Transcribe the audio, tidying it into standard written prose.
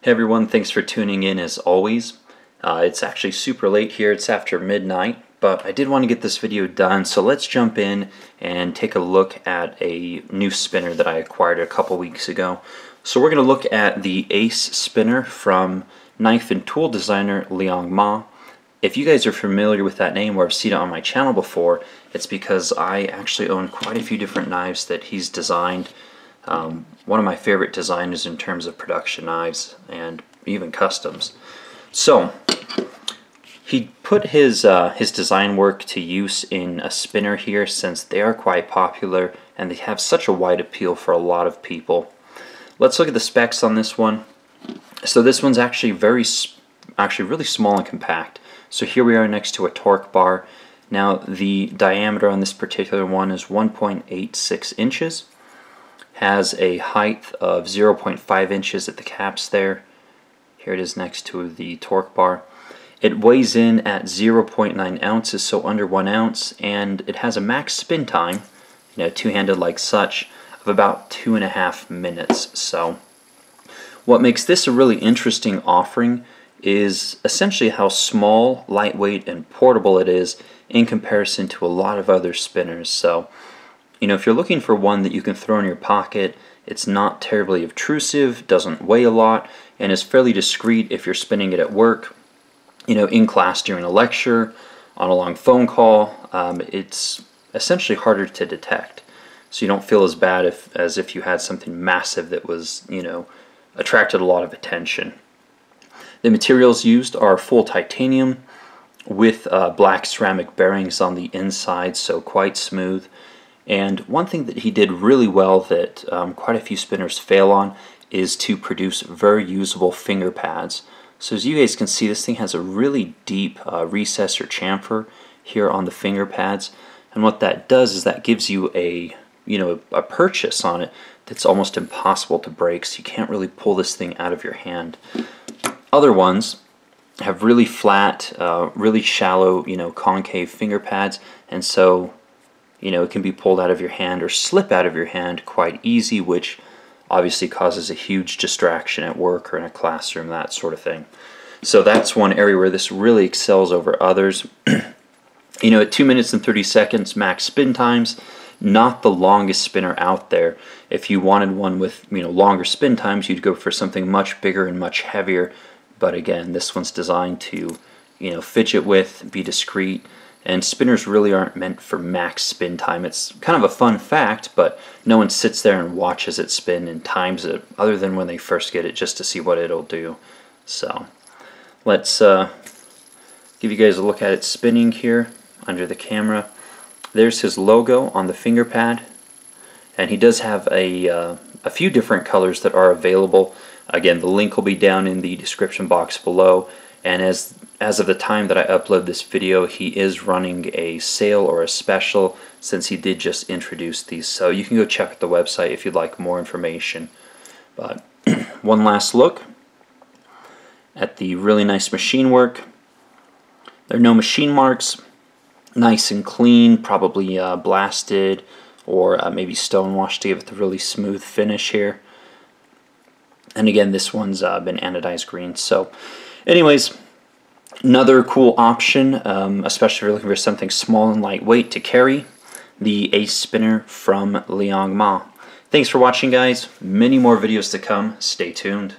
Hey everyone, thanks for tuning in as always. It's actually super late here, it's after midnight, but I did want to get this video done, so let's jump in and take a look at a new spinner that I acquired a couple weeks ago. So we're going to look at the Ace spinner from knife and tool designer Liong Mah. If you guys are familiar with that name or have seen it on my channel before, it's because I actually own quite a few different knives that he's designed. One of my favorite designers in terms of production knives and even customs. So he put his design work to use in a spinner here, since they are quite popular and they have such a wide appeal for a lot of people. Let's look at the specs on this one. So this one's actually really small and compact. So here we are next to a torque bar. Now the diameter on this particular one is 1.86 inches. Has a height of 0.5 inches at the caps there. Here it is next to the torque bar. It weighs in at 0.9 ounces, so under 1 ounce, and it has a max spin time, two-handed like such, of about 2.5 minutes. So what makes this a really interesting offering is essentially how small, lightweight, and portable it is in comparison to a lot of other spinners. So if you're looking for one that you can throw in your pocket, it's not terribly obtrusive, doesn't weigh a lot, and is fairly discreet if you're spinning it at work, in class during a lecture, on a long phone call. It's essentially harder to detect, so you don't feel as bad as if you had something massive that was, attracted a lot of attention. The materials used are full titanium with black ceramic bearings on the inside, so quite smooth. And one thing that he did really well that quite a few spinners fail on is to produce very usable finger pads. So as you guys can see, this thing has a really deep recess or chamfer here on the finger pads, and what that does is that gives you a purchase on it that's almost impossible to break, so you can't really pull this thing out of your hand. Other ones have really flat, really shallow, concave finger pads, and so it can be pulled out of your hand or slip out of your hand quite easy, which obviously causes a huge distraction at work or in a classroom, that sort of thing. So that's one area where this really excels over others. At 2 minutes and 30 seconds max spin times, not the longest spinner out there. If you wanted one with longer spin times, you'd go for something much bigger and much heavier. But again, this one's designed to fidget with, be discreet. And spinners really aren't meant for max spin time. It's kind of a fun fact, but no one sits there and watches it spin and times it, other than when they first get it, just to see what it'll do. So let's give you guys a look at it spinning here under the camera. There's his logo on the finger pad, and he does have a few different colors that are available. Again, the link will be down in the description box below, and as of the time that I upload this video, he is running a sale or a special, since he did just introduce these. So you can go check out the website if you'd like more information. But one last look at the really nice machine work. There are no machine marks. Nice and clean, probably blasted or maybe stonewashed to give it the really smooth finish here. And again, this one's been anodized green. So anyways, another cool option, especially if you're looking for something small and lightweight to carry, the Ace spinner from Liong Mah. Thanks for watching, guys. Many more videos to come. Stay tuned.